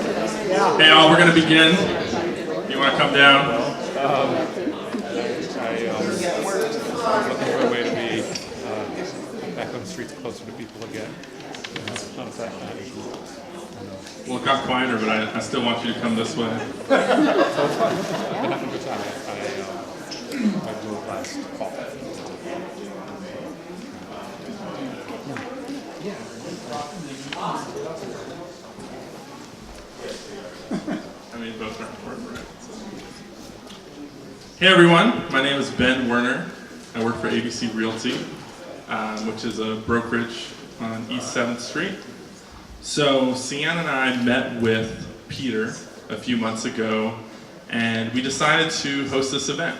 Hey, all, we're going to begin. You want to come down? I'm looking for a way to be back on the streets closer to people again. Not that kind of Well, it got quieter, but I still want you to come this way. I've been having a good time. I blew it last fall. I mean, both are important, right? Hey, everyone. My name is Ben Werner. I work for ABC Realty, which is a brokerage on East 7th Street. So, Sienna and I met with Peter a few months ago, and we decided to host this event.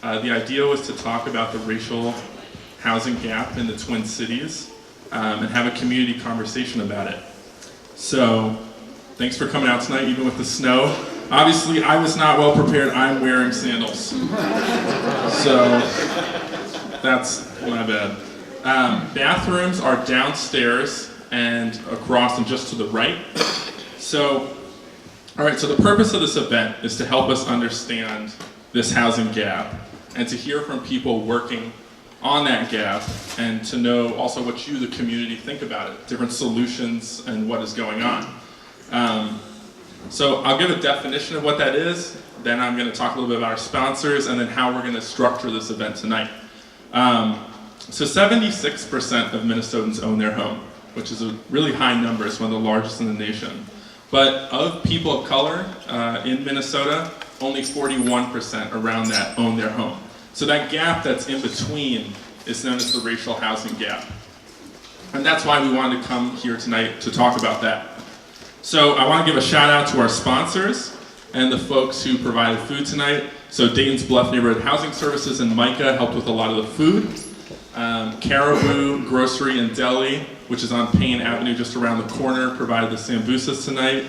The idea was to talk about the racial housing gap in the Twin Cities and have a community conversation about it. So, thanks for coming out tonight, even with the snow. Obviously, I was not well prepared. I'm wearing sandals. So, that's my bad. Bathrooms are downstairs and across and just to the right. So, all right, so the purpose of this event is to help us understand this housing gap and to hear from people working on that gap and to know also what you, the community, think about it, different solutions and what is going on. So I'll give a definition of what that is, then I'm going to talk a little bit about our sponsors and then how we're going to structure this event tonight. So 76% of Minnesotans own their home, which is a really high number. It's one of the largest in the nation. But of people of color in Minnesota, only 41% around that own their home. So that gap that's in between is known as the racial housing gap. And that's why we wanted to come here tonight to talk about that. So I want to give a shout out to our sponsors and the folks who provided food tonight. So Dayton's Bluff Neighborhood Housing Services and Micah helped with a lot of the food. Caribou Grocery and Deli, which is on Payne Avenue just around the corner, provided the sambusas tonight.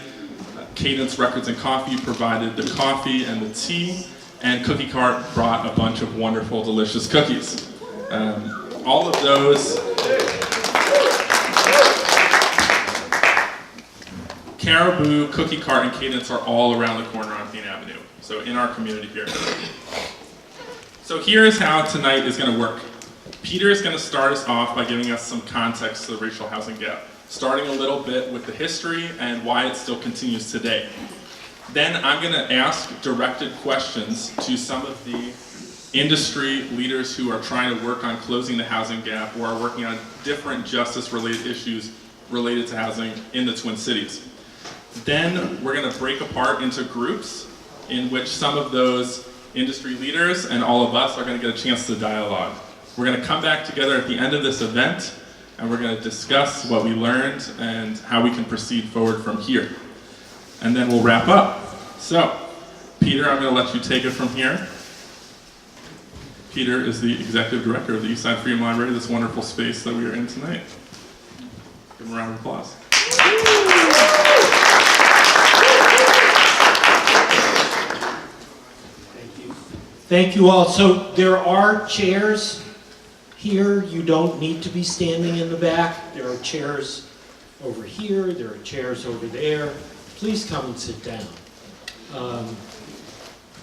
Cadence Records and Coffee provided the coffee and the tea. And Cookie Cart brought a bunch of wonderful, delicious cookies. All of those... Caribou, Cookie Cart, and Cadence are all around the corner on Payne Avenue, so in our community here. So here's how tonight is going to work. Peter is going to start us off by giving us some context to the racial housing gap, starting a little bit with the history and why it still continues today. Then I'm going to ask directed questions to some of the industry leaders who are trying to work on closing the housing gap or are working on different justice-related issues related to housing in the Twin Cities. Then we're going to break apart into groups in which some of those industry leaders and all of us are going to get a chance to dialogue. We're going to come back together at the end of this event and we're going to discuss what we learned and how we can proceed forward from here. And then we'll wrap up. So, Peter, I'm going to let you take it from here. Peter is the executive director of the Eastside Freedom Library, this wonderful space that we are in tonight. Give him a round of applause. Thank you all. So there are chairs here. You don't need to be standing in the back. There are chairs over here. There are chairs over there. Please come and sit down.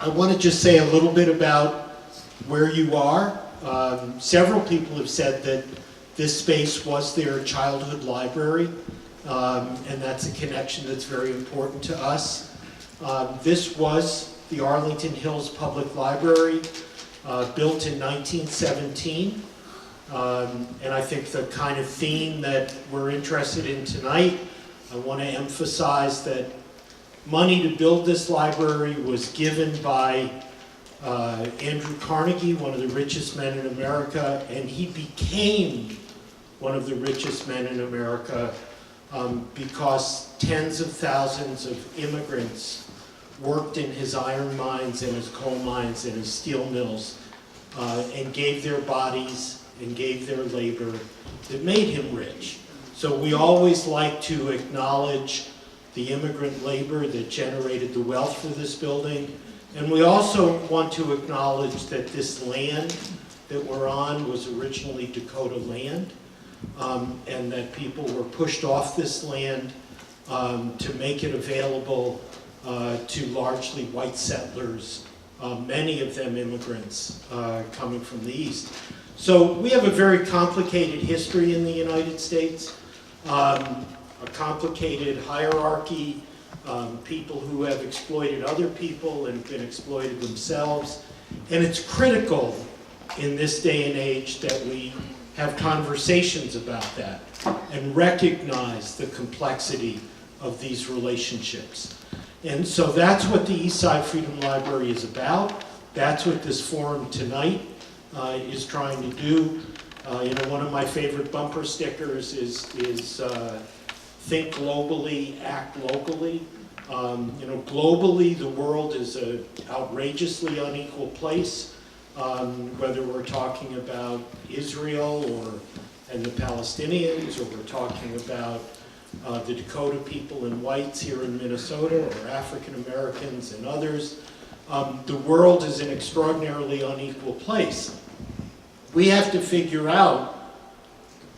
I want to just say a little bit about where you are. Several people have said that this space was their childhood library, and that's a connection that's very important to us. This was the Arlington Hills Public Library, built in 1917. And I think the kind of theme that we're interested in tonight, I want to emphasize that money to build this library was given by Andrew Carnegie, one of the richest men in America, and he became one of the richest men in America because tens of thousands of immigrants worked in his iron mines and his coal mines and his steel mills and gave their bodies and gave their labor that made him rich. So we always like to acknowledge the immigrant labor that generated the wealth for this building. And we also want to acknowledge that this land that we're on was originally Dakota land, and that people were pushed off this land to make it available to largely white settlers, many of them immigrants coming from the East. So we have a very complicated history in the United States, a complicated hierarchy, people who have exploited other people and been exploited themselves. And it's critical in this day and age that we have conversations about that and recognize the complexity of these relationships. And so that's what the Eastside Freedom Library is about. That's what this forum tonight is trying to do. One of my favorite bumper stickers is think globally, act locally. Globally, the world is an outrageously unequal place, whether we're talking about Israel and the Palestinians, or we're talking about the Dakota people and whites here in Minnesota, or African Americans and others. The world is an extraordinarily unequal place. We have to figure out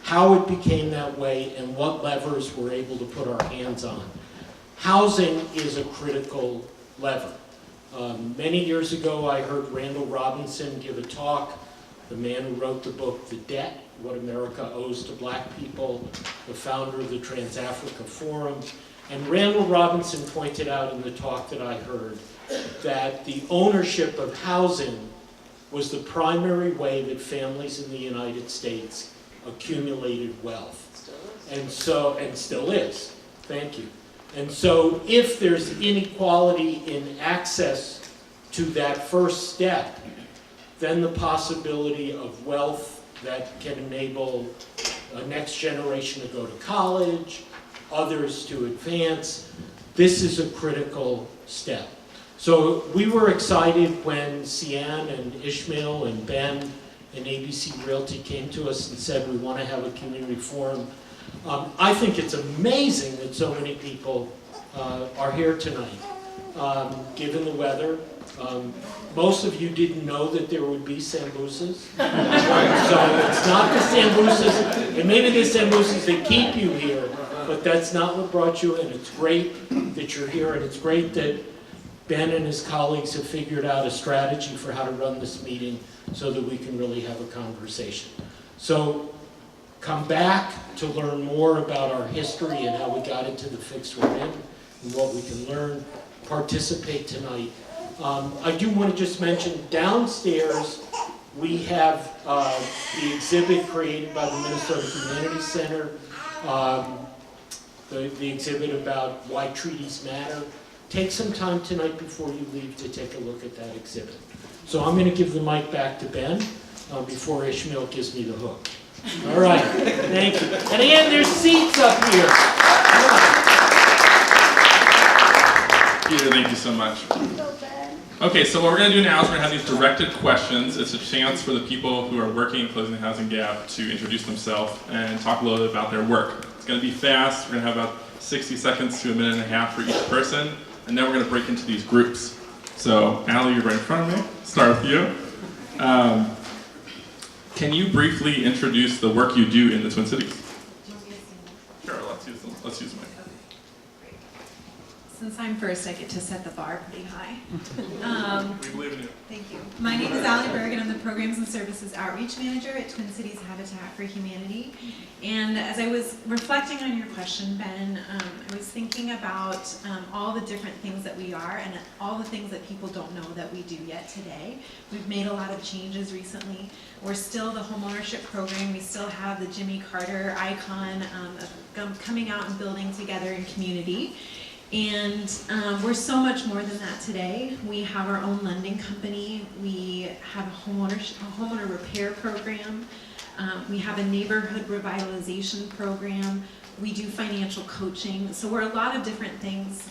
how it became that way and what levers we're able to put our hands on. Housing is a critical lever. Many years ago, I heard Randall Robinson give a talk, the man who wrote the book, The Debt, What America Owes to Black People, the founder of the Trans-Africa Forum. And Randall Robinson pointed out in the talk that I heard that the ownership of housing was the primary way that families in the United States accumulated wealth. And still is. Thank you. And so if there's inequality in access to that first step, then the possibility of wealth that can enable a next generation to go to college, others to advance, this is a critical step. So we were excited when Sian and Ishmael and Ben and ABC Realty came to us and said we want to have a community forum. I think it's amazing that so many people are here tonight, given the weather. Most of you didn't know that there would be sambusas. So it's not the sambusas, and maybe the sambusas that keep you here, but that's not what brought you in. It's great that you're here, and it's great that Ben and his colleagues have figured out a strategy for how to run this meeting so that we can really have a conversation. So come back to learn more about our history and how we got into the fix we're in and what we can learn. Participate tonight. I do want to just mention downstairs we have the exhibit created by the Minnesota Humanities Center, the exhibit about why treaties matter. Take some time tonight before you leave to take a look at that exhibit. So I'm going to give the mic back to Ben before Ishmael gives me the hook. All right, thank you. And again, there's seats up here. Peter, thank you so much. Okay, so what we're going to do now is we're going to have these directed questions. It's a chance for the people who are working in Closing the Housing Gap to introduce themselves and talk a little bit about their work. It's going to be fast. We're going to have about 60 seconds to a minute and a half for each person, and then we're going to break into these groups. So, Allie, you're right in front of me. Start with you. Can you briefly introduce the work you do in the Twin Cities? Sure, let's use the mic. Since I'm first, I get to set the bar pretty high. We believe in you. Thank you. My name is Allie Berg, and I'm the Programs and Services Outreach Manager at Twin Cities Habitat for Humanity. And as I was reflecting on your question, Ben, I was thinking about all the different things that we are and all the things that people don't know that we do yet today. We've made a lot of changes recently. We're still the homeownership program. We still have the Jimmy Carter icon of coming out and building together in community. And we're so much more than that today. We have our own lending company. We have a homeowner repair program. We have a neighborhood revitalization program. We do financial coaching. So we're a lot of different things.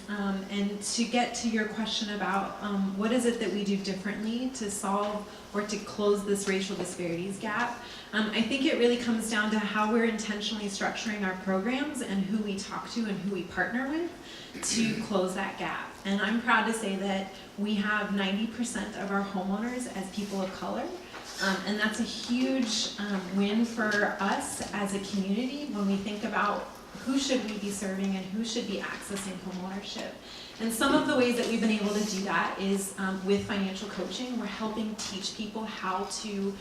And to get to your question about what is it that we do differently to solve or to close this racial disparities gap, I think it really comes down to how we're intentionally structuring our programs and who we talk to and who we partner with to close that gap. And I'm proud to say that we have 90% of our homeowners as people of color. And that's a huge win for us as a community when we think about who should we be serving and who should be accessing homeownership. And some of the ways that we've been able to do that is with financial coaching. We're helping teach people how to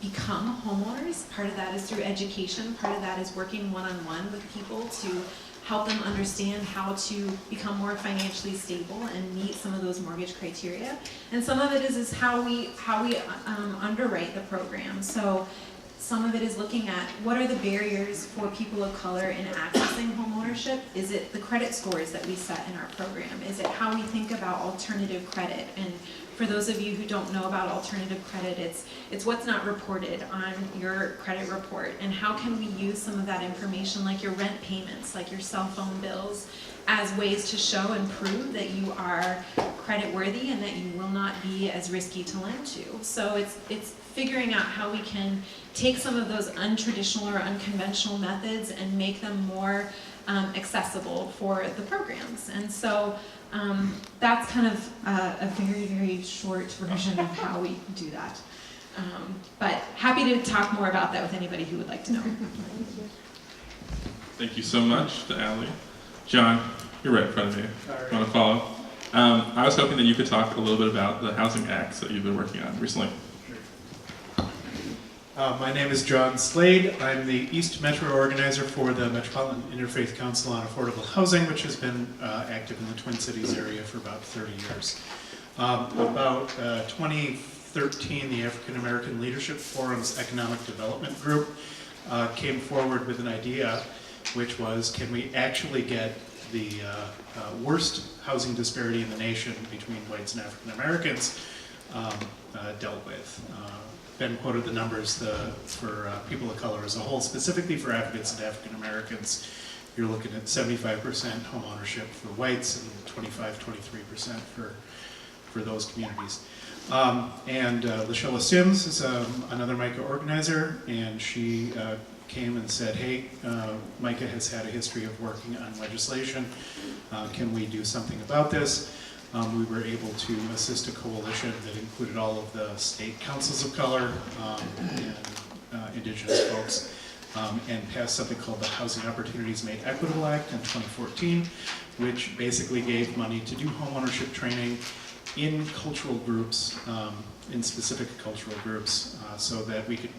become homeowners. Part of that is through education. Part of that is working one-on-one with people to help them understand how to become more financially stable and meet some of those mortgage criteria. And some of it is how we underwrite the program. So some of it is looking at what are the barriers for people of color in accessing homeownership. Is it the credit scores that we set in our program? Is it how we think about alternative credit? And for those of you who don't know about alternative credit, it's what's not reported on your credit report, and how can we use some of that information, like your rent payments, like your cell phone bills, as ways to show and prove that you are credit worthy and that you will not be as risky to lend to. So it's figuring out how we can take some of those untraditional or unconventional methods and make them more accessible for the programs. And so that's kind of a very, very short version of how we do that. But happy to talk more about that with anybody who would like to know. Thank you so much to Allie. John, you're right in front of me. You want to follow? I was hoping that you could talk a little bit about the housing acts that you've been working on recently. My name is John Slade. I'm the East Metro organizer for the Metropolitan Interfaith Council on Affordable Housing, which has been active in the Twin Cities area for about 30 years. About 2013, the African American Leadership Forum's Economic Development Group came forward with an idea, which was, can we actually get the worst housing disparity in the nation between whites and African Americans dealt with? Ben quoted the numbers for people of color as a whole, specifically for Africans and African Americans. You're looking at 75% home ownership for whites and 23% for those communities. And Lashella Sims is another MICA organizer, and she came and said, hey, MICA has had a history of working on legislation. Can we do something about this? We were able to assist a coalition that included all of the state councils of color and indigenous folks, and passed something called the Housing Opportunities Made Equitable Act in 2014, which basically gave money to do homeownership training in cultural groups, in specific cultural groups, so that we could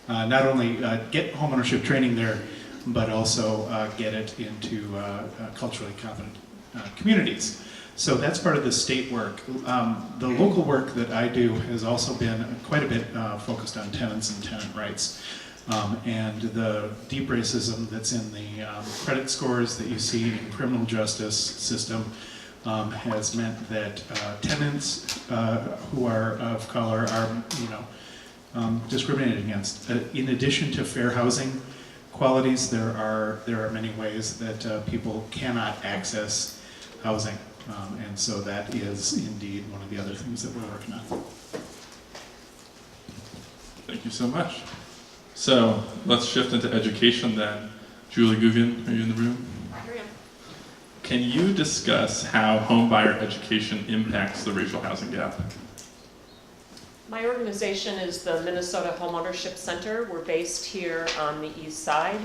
not only get homeownership training there, but also get it into culturally competent communities. So that's part of the state work. The local work that I do has also been quite a bit focused on tenants and tenant rights. And the deep racism that's in the credit scores that you see in criminal justice system has meant that tenants who are of color are, discriminated against. In addition to fair housing qualities, there are many ways that people cannot access housing, and so that is indeed one of the other things that we're working on. Thank you so much. So let's shift into education then. Julie Guggen, are you in the room? Here I am. Can you discuss how homebuyer education impacts the racial housing gap? My organization is the Minnesota Homeownership Center. We're based here on the east side,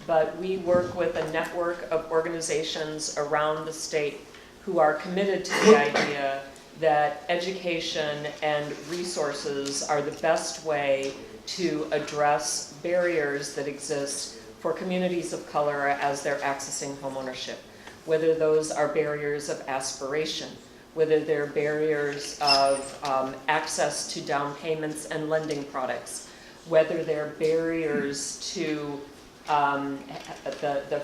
but we work with a network of organizations around the state who are committed to the idea that education and resources are the best way to address barriers that exist for communities of color as they're accessing homeownership, whether those are barriers of aspiration, whether they're barriers of access to down payments and lending products, whether they're barriers to the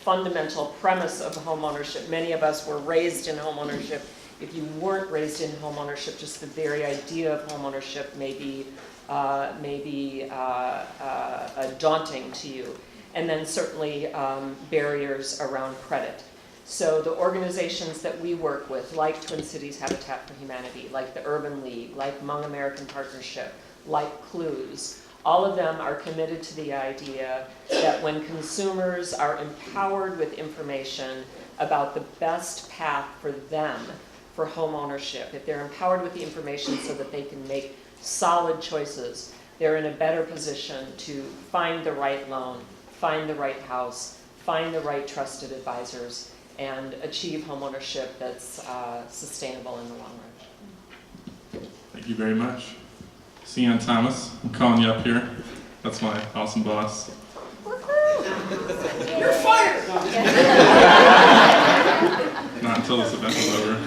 fundamental premise of homeownership. Many of us were raised in homeownership. If you weren't raised in homeownership, just the very idea of homeownership may be daunting to you. And then certainly barriers around credit. So the organizations that we work with, like Twin Cities Habitat for Humanity, like the Urban League, like Hmong American Partnership, like Clues, all of them are committed to the idea that when consumers are empowered with information about the best path for them for home ownership, if they're empowered with the information so that they can make solid choices, they're in a better position to find the right loan, find the right house, find the right trusted advisors, and achieve homeownership that's sustainable in the long run. Thank you very much. Sian Thomas, I'm calling you up here. That's my awesome boss. You're fired! Not until this event is over.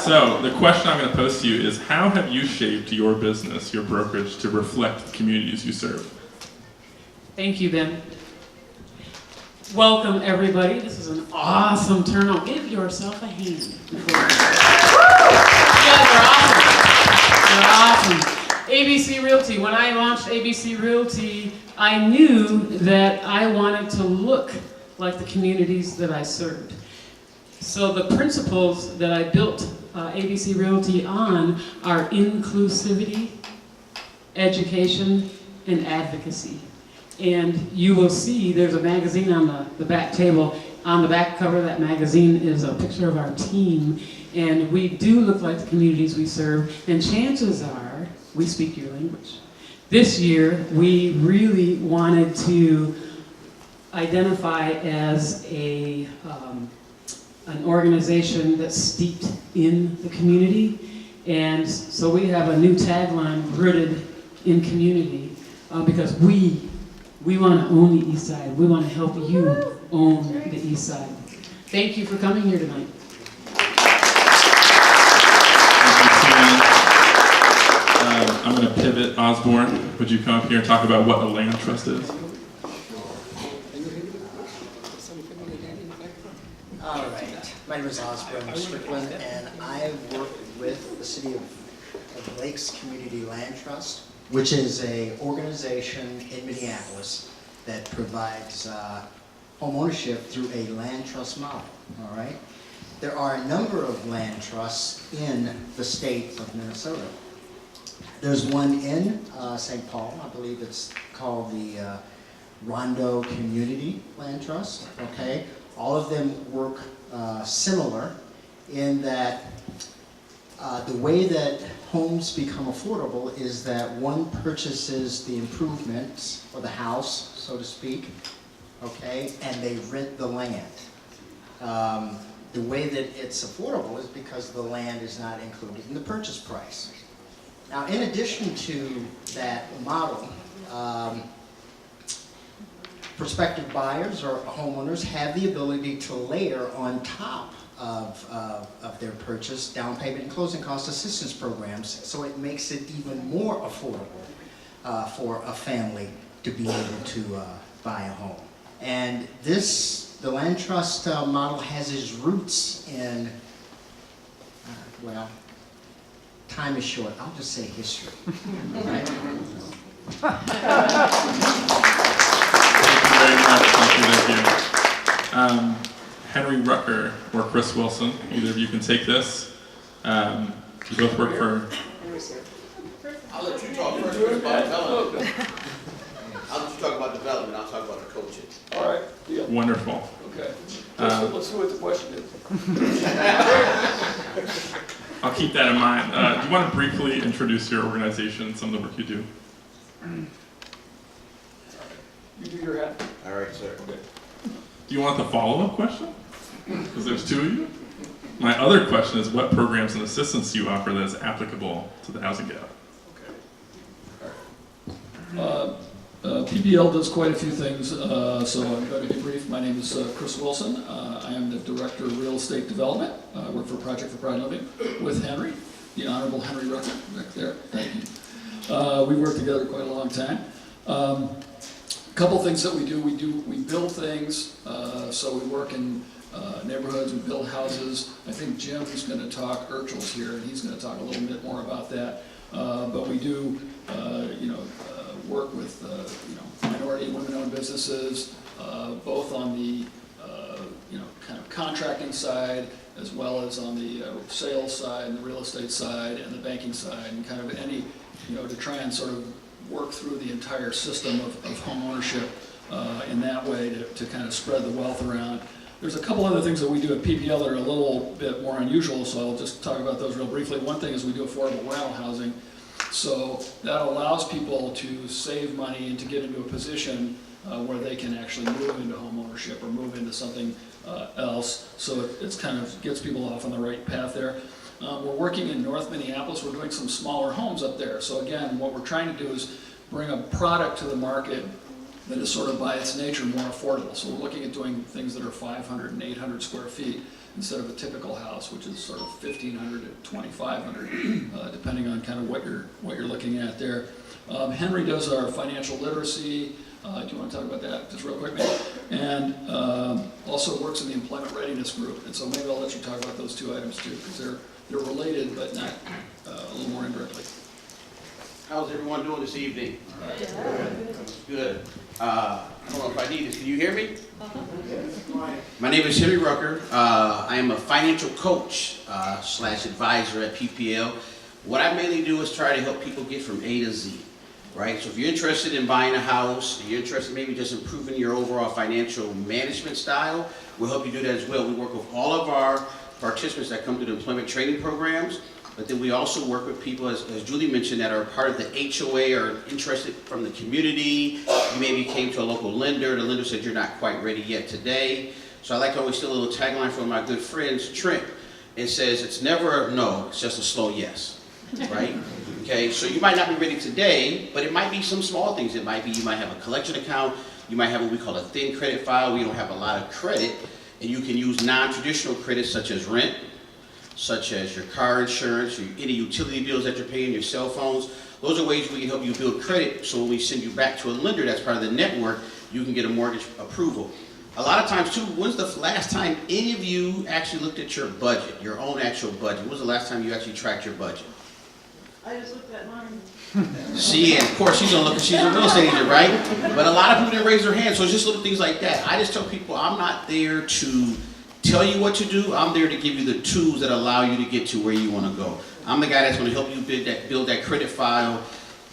So, the question I'm going to pose to you is, how have you shaped your business, your brokerage, to reflect the communities you serve? Thank you, Ben. Welcome, everybody. This is an awesome turnout. Give yourself a hand. You guys are awesome. You're awesome. ABC Realty. When I launched ABC Realty, I knew that I wanted to look like the communities that I served. So the principles that I built ABC Realty on are inclusivity, education, and advocacy. And you will see there's a magazine on the back table. On the back cover of that magazine is a picture of our team. And we do look like the communities we serve. And chances are, we speak your language. This year, we really wanted to identify as an organization that's steeped in the community. And so we have a new tagline, rooted in community, because we want to own the East Side. We want to help you own the East Side. Thank you for coming here tonight. I'm going to pivot. Osborne, would you come up here and talk about what a land trust is? All right. My name is Osborne Strickland, and I work with the City of Lakes Community Land Trust, which is an organization in Minneapolis that provides home ownership through a land trust model. All right. There are a number of land trusts in the state of Minnesota. There's one in St. Paul. I believe it's called the Rondo Community Land Trust. Okay. All of them work similar in that the way that homes become affordable is that one purchases the improvements, or the house, so to speak, okay, and they rent the land. The way that it's affordable is because the land is not included in the purchase price. Now, in addition to that model, prospective buyers or homeowners have the ability to layer on top of their purchase down payment and closing cost assistance programs, so it makes it even more affordable for a family to be able to buy a home. And the land trust model has its roots in, well, time is short. I'll just say history. Right? Thank you. Henry Rucker or Chris Wilson, either of you can take this. You both work for... I'll let you talk first, Chris, about development. I'll let you talk about development, I'll talk about the coaching. All right, deal. Wonderful. Okay. Let's see what the question is. I'll keep that in mind. Do you want to briefly introduce your organization and some of the work you do? You do your hat. All right, sir. Okay. Do you want the follow-up question? Because there's two of you. My other question is, what programs and assistance do you offer that is applicable to the housing gap? PPL does quite a few things, so I'm going to be brief. My name is Chris Wilson. I am the Director of Real Estate Development. I work for Project for Pride Living with Henry, the Honorable Henry Rucker, back there. Thank you. We work together quite a long time. A couple things that we do. We build things, so we work in neighborhoods, we build houses. I think Jim's going to talk, Urchel's here, and he's going to talk a little bit more about that. But we do, work with, minority and women-owned businesses, both on the, kind of contracting side, as well as on the sales side, and the real estate side, and the banking side, and kind of any, to try and sort of work through the entire system of home ownership in that way to kind of spread the wealth around. There's a couple other things that we do at PPL that are a little bit more unusual, so I'll just talk about those real briefly. One thing is we do affordable rental housing. So that allows people to save money and to get into a position where they can actually move into homeownership or move into something else. So it's kind of gets people off on the right path there. We're working in North Minneapolis. We're doing some smaller homes up there. So again, what we're trying to do is bring a product to the market that is sort of by its nature more affordable. So we're looking at doing things that are 500 and 800 square feet instead of a typical house, which is sort of 1,500 to 2,500, depending on kind of what you're looking at there. Henry does our financial literacy. Do you want to talk about that just real quick, maybe? And also works in the employment readiness group. And so maybe I'll let you talk about those two items too, because they're related, but not a little more indirectly. How's everyone doing this evening? Good. I don't know if I need this. Can you hear me? My name is Henry Rucker. I am a financial coach slash advisor at PPL. What I mainly do is try to help people get from A to Z, right? So if you're interested in buying a house, you're interested maybe just improving your overall financial management style, we'll help you do that as well. We work with all of our participants that come through the employment training programs. But then we also work with people, as Julie mentioned, that are part of the HOA or interested from the community. You maybe came to a local lender. The lender said you're not quite ready yet today. So I like to always steal a little tagline from my good friends, Trent. It says, it's never a no, it's just a slow yes, right? Okay, so you might not be ready today, but it might be some small things. It might be you might have a collection account. You might have what we call a thin credit file where you don't have a lot of credit. And you can use non-traditional credits such as rent, such as your car insurance, or any utility bills that you're paying, your cell phones. Those are ways we can help you build credit, so when we send you back to a lender that's part of the network, you can get a mortgage approval. A lot of times too, when's the last time any of you actually looked at your budget, your own actual budget? When was the last time you actually tracked your budget? I just looked at mine. See, and of course she's gonna look, she's a real estate agent, right? But a lot of people didn't raise their hands, so it's just little things like that. I just tell people I'm not there to tell you what to do. I'm there to give you the tools that allow you to get to where you want to go. I'm the guy that's going to help you build that credit file,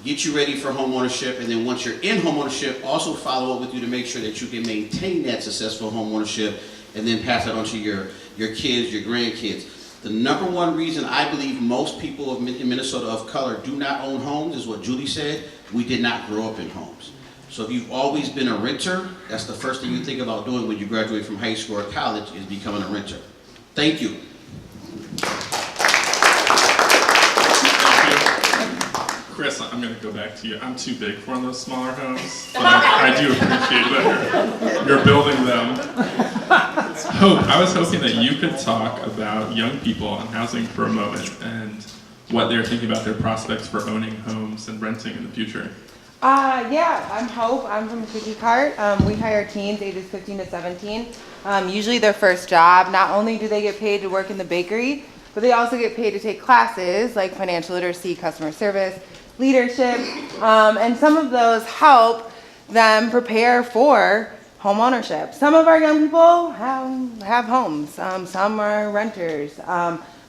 get you ready for homeownership, and then once you're in homeownership, also follow up with you to make sure that you can maintain that successful homeownership, and then pass that on to your kids, your grandkids. The number one reason I believe most people in Minnesota of color do not own homes is what Julie said. We did not grow up in homes. So if you've always been a renter, that's the first thing you think about doing when you graduate from high school or college is becoming a renter. Thank you. Chris, I'm going to go back to you. I'm too big for one of those smaller homes, but I do appreciate that you're building them. Hope, I was hoping that you could talk about young people and housing for a moment and what they're thinking about their prospects for owning homes and renting in the future. Yeah, I'm Hope. I'm from Cookie Cart. We hire teens ages 15 to 17. Usually their first job. Not only do they get paid to work in the bakery, but they also get paid to take classes like financial literacy, customer service, leadership, and some of those help them prepare for home ownership. Some of our young people have homes. Some are renters.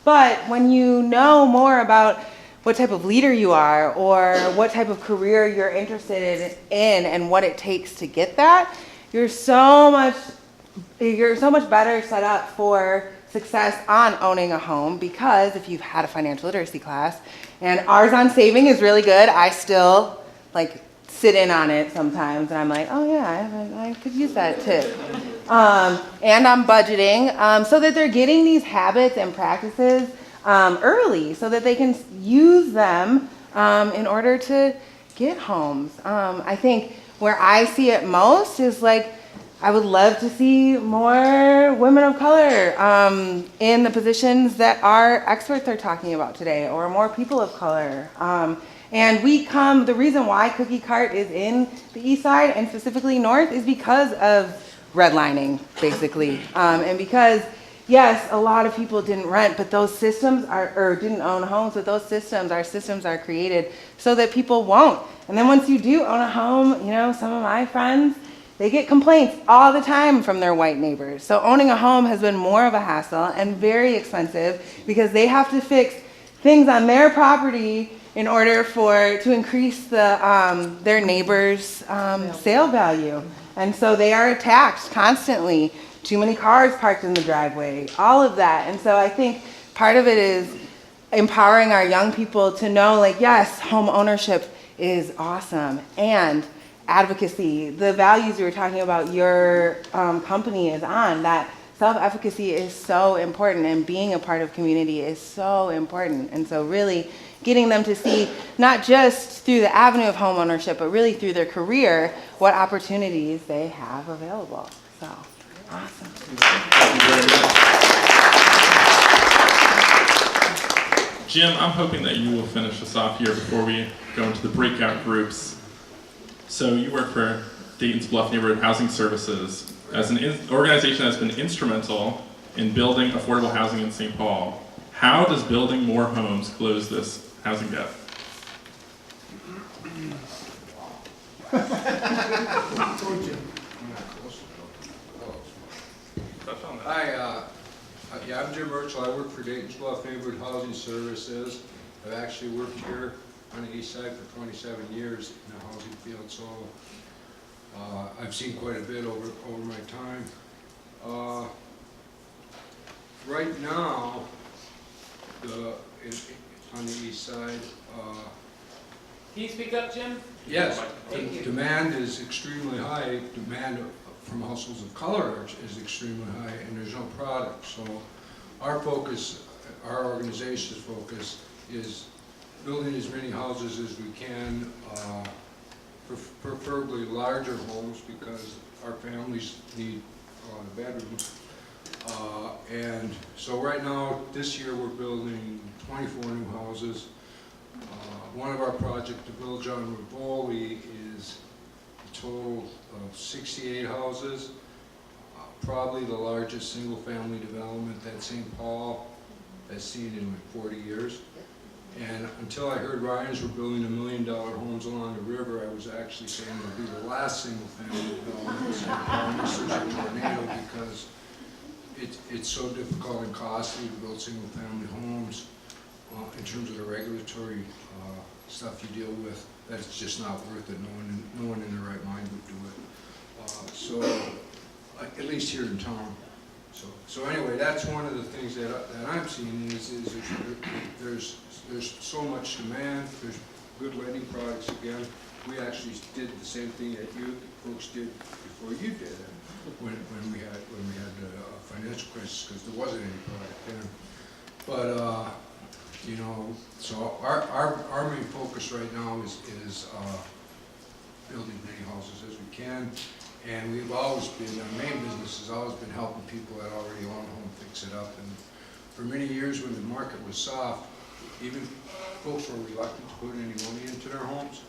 But when you know more about what type of leader you are or what type of career you're interested in and what it takes to get that, you're so much better set up for success on owning a home, because if you've had a financial literacy class, and ours on saving is really good. I still sit in on it sometimes and I'm like, oh yeah, I could use that tip. And I'm budgeting so that they're getting these habits and practices early so that they can use them in order to get homes. I think where I see it most is I would love to see more women of color in the positions that our experts are talking about today, or more people of color. And the reason why Cookie Cart is in the east side and specifically north is because of redlining, basically. And because yes, a lot of people didn't rent, but those systems didn't own homes, but our systems are created so that people won't. And then once you do own a home, some of my friends, they get complaints all the time from their white neighbors. So owning a home has been more of a hassle and very expensive because they have to fix things on their property in order to increase their neighbor's sale value. And so they are attacked constantly. Too many cars parked in the driveway, all of that. And so I think part of it is empowering our young people to know, like, yes, home ownership is awesome, and advocacy, the values you were talking about your company is on, that self-efficacy is so important, and being a part of community is so important. And so really getting them to see, not just through the avenue of home ownership, but really through their career, what opportunities they have available. So, awesome. Thank you very much. Jim, I'm hoping that you will finish us off here before we go into the breakout groups. So you work for Dayton's Bluff Neighborhood Housing Services as an organization that's been instrumental in building affordable housing in St. Paul. How does building more homes close this housing gap? Hi, I'm Jim Urchel. I work for Dayton's Bluff Neighborhood Housing Services. I've actually worked here on the east side for 27 years in the housing field, so I've seen quite a bit over my time. Right now, on the east side, Can you speak up, Jim? yes, demand is extremely high. Demand from households of color is extremely high, and there's no product. So our focus, our organization's focus, is building as many houses as we can, preferably larger homes, because our families need a lot of bedrooms. And so right now, this year, we're building 24 new houses. One of our projects, the Village on Rivoli, is a total of 68 houses, probably the largest single-family development that St. Paul has seen in like 40 years. And until I heard Ryans were building $1 million homes along the river, I was actually saying it would be the last single-family development in St. Paul unless there's a tornado, because it's so difficult and costly to build single-family homes in terms of the regulatory stuff you deal with. That's just not worth it. No one in their right mind would do it. So at least here in town. So anyway, that's one of the things that I'm seeing is there's so much demand. There's good lending products again. We actually did the same thing that you folks did before you did it when we had the financial crisis, because there wasn't any product then. But you know, so our main focus right now is building as many houses as we can. And we've always been, our main business has always been helping people that already own a home fix it up. And for many years when the market was soft, even folks were reluctant to put any money into their homes.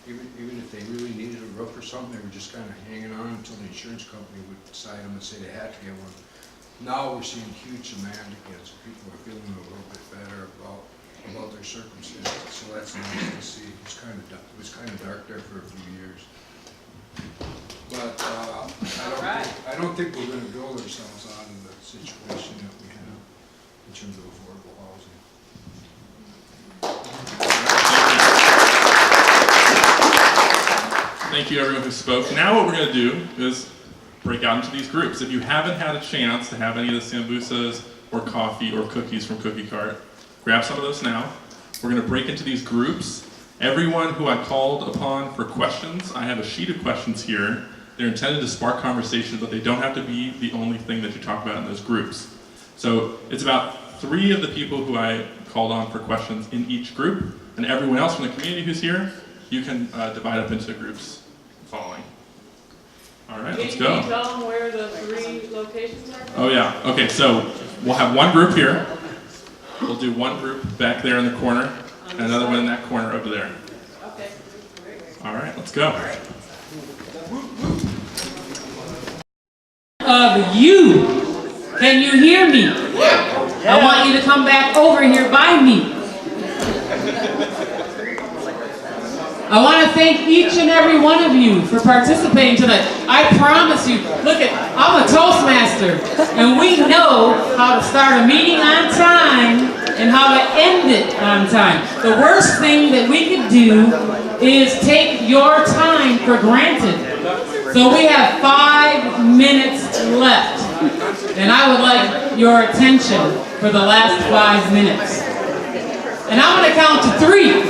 Even if they really needed a roof or something, they were just kind of hanging on until the insurance company would decide them and say they had to get one. Now we're seeing huge demand again, so people are feeling a little bit better about their circumstances. So that's nice to see. It was kind of dark there for a few years. But I don't think we're going to build ourselves out of the situation that we have in terms of affordable housing. Thank you everyone who spoke. Now what we're going to do is break out into these groups. If you haven't had a chance to have any of the sambusas or coffee or cookies from Cookie Cart, grab some of those now. We're going to break into these groups. Everyone who I called upon for questions, I have a sheet of questions here. They're intended to spark conversation, but they don't have to be the only thing that you talk about in those groups. So it's about 3 of the people who I called on for questions in each group, and everyone else from the community who's here, you can divide up into groups following. All right, let's go. Can you tell them where the 3 locations are? Oh yeah, okay, so we'll have one group here. We'll do one group back there in the corner, and another one in that corner over there. Okay. All right, let's go. Of you. Can you hear me? I want you to come back over here by me. I want to thank each and every one of you for participating tonight. I promise you, look at, I'm a Toastmaster, and we know how to start a meeting on time and how to end it on time. The worst thing that we could do is take your time for granted. So we have 5 minutes left, and I would like your attention for the last 5 minutes. And I'm gonna count to 3.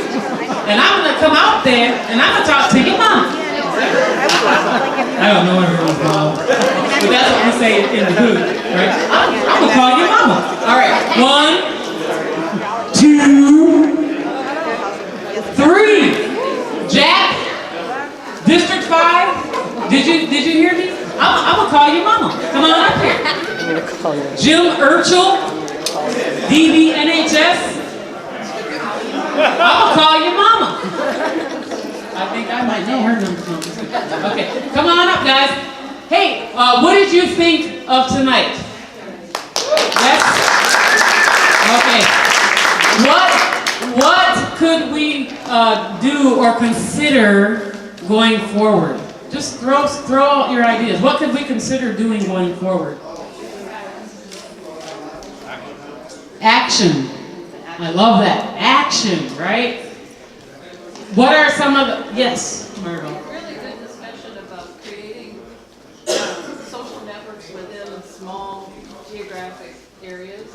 And I'm gonna come out there and I'm gonna talk to your mom. I don't know everyone's mom. But that's what we say in the hood, right? I'm gonna call your mama. All right, 1, 2, 3. Jack, District 5, did you hear me? I'm gonna call your mama. Come on up here. Jim Urchel, DBNHS. I'm gonna call your mama. I think I might know her number. Okay, come on up, guys. Hey, what did you think of tonight? Yes? Okay. What could we do or consider going forward? Just throw out your ideas. What could we consider doing going forward? Action. I love that. Action, right? What are some of the... Yes, Margot. Really good discussion about creating social networks within small geographic areas.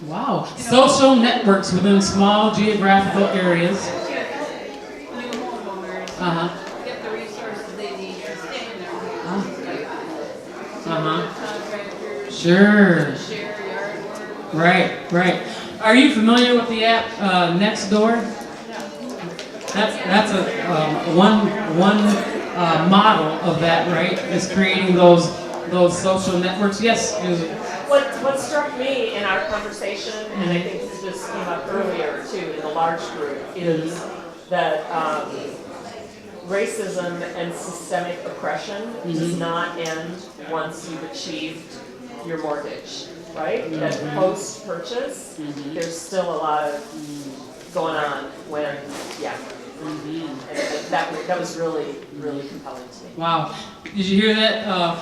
Wow. Social networks within small geographical areas. New homeowners get the resources they need to stay in their homes. Contractors. Sure. Share yard work. Right. Are you familiar with the app Nextdoor? That's a one model of that, right? Is creating those social networks. Yes. What struck me in our conversation, and I think this just came up earlier too in the large group, is that racism and systemic oppression does not end once you've achieved your mortgage, right? That post-purchase, there's still a lot of going on when, and that was really, really compelling to me. Wow. Did you hear that?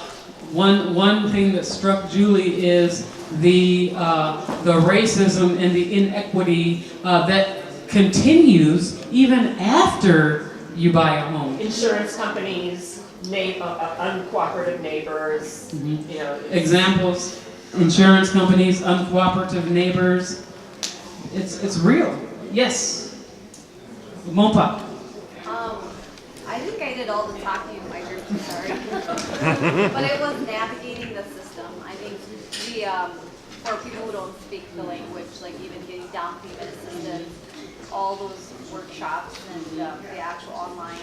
One thing that struck Julie is the racism and the inequity that continues even after you buy a home. Insurance companies, uncooperative neighbors, you know. Examples: insurance companies, uncooperative neighbors. It's real. Yes. Mopa. I think I did all the talking in my group, sorry. But it was navigating the system. I think for people who don't speak the language, like even getting down payment assistance, all those workshops and the actual online,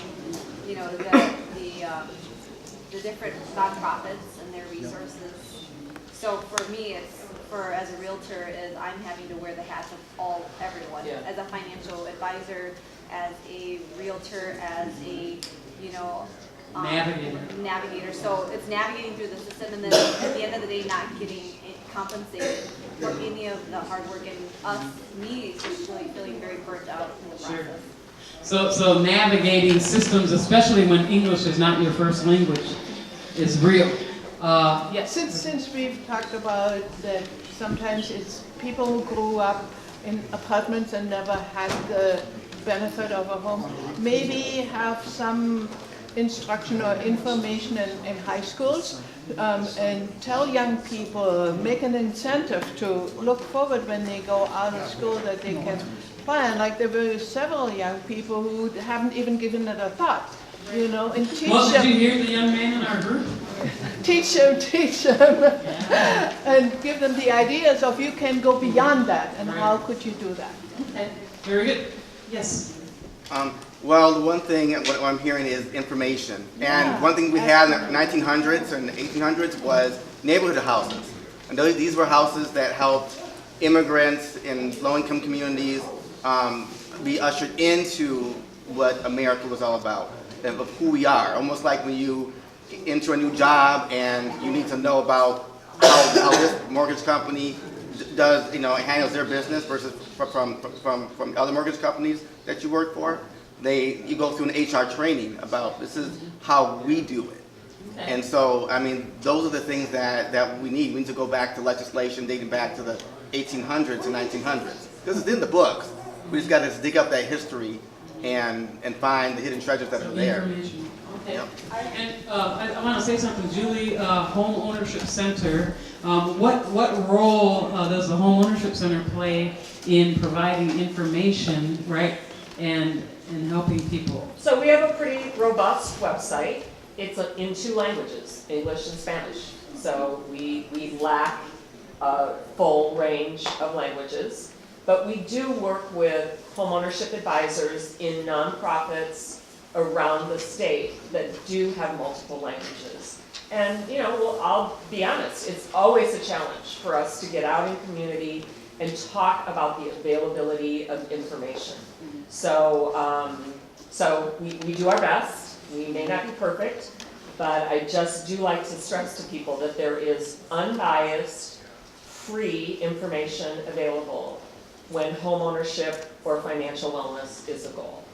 you know, the different nonprofits and their resources. So for me, as a realtor, I'm having to wear the hats of everyone. Yeah. As a financial advisor, as a realtor, as a, navigator. So it's navigating through the system, and then at the end of the day, not getting compensated for any of the hard work, and me especially feeling very burnt out in the process. So navigating systems, especially when English is not your first language, is real. Yes. Since we've talked about that, sometimes it's people who grew up in apartments and never had the benefit of a home, maybe have some instruction or information in high schools, and tell young people, make an incentive to look forward when they go out of school, that they can plan. Like there were several young people who haven't even given it a thought, and teach them. Did you hear the young man in our group? Teach them, and give them the ideas of you can go beyond that, and how could you do that? Very good. Yes. Well, the one thing what I'm hearing is information. And one thing we had in the 1900s and 1800s was neighborhood houses. And these were houses that helped immigrants in low-income communities be ushered into what America was all about, and of who we are. Almost like when you enter a new job and you need to know about how this mortgage company does, handles their business versus from other mortgage companies that you work for. You go through an HR training about this is how we do it. And so, I mean, those are the things that we need. We need to go back to legislation dating back to the 1800s and 1900s. This is in the books. We just got to dig up that history and find the hidden treasures that are there. And I want to say something, Julie, Home Ownership Center. What role does the Home Ownership Center play in providing information, right, and helping people? So we have a pretty robust website. It's in 2 languages, English and Spanish. So we lack a full range of languages. But we do work with homeownership advisors in nonprofits around the state that do have multiple languages. And, you know, well, I'll be honest, it's always a challenge for us to get out in community and talk about the availability of information. So, we do our best. We may not be perfect, but I just do like to stress to people that there is unbiased, free information available when home ownership or financial wellness is a goal.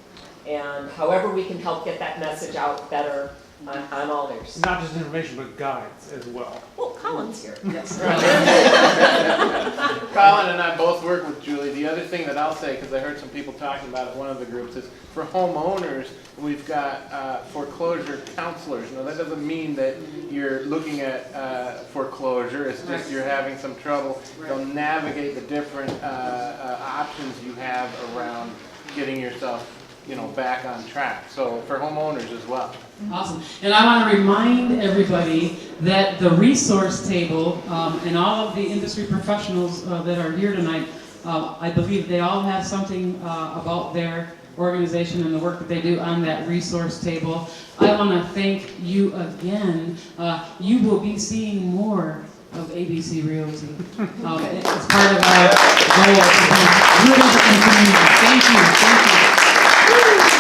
And however we can help get that message out better, I'm all ears. Not just information, but guides as well. Well, Colin's here. Yes. Colin and I both work with Julie. The other thing that I'll say, because I heard some people talking about it, one of the groups is for homeowners, we've got foreclosure counselors. Now, that doesn't mean that you're looking at foreclosure. It's just you're having some trouble. They'll navigate the different options you have around getting yourself, you know, back on track. So for homeowners as well. Awesome. And I want to remind everybody that the resource table and all of the industry professionals that are here tonight, I believe they all have something about their organization and the work that they do on that resource table. I want to thank you again. You will be seeing more of ABC Realty. It's part of our goal to be rooted in community. Thank you. Thank you.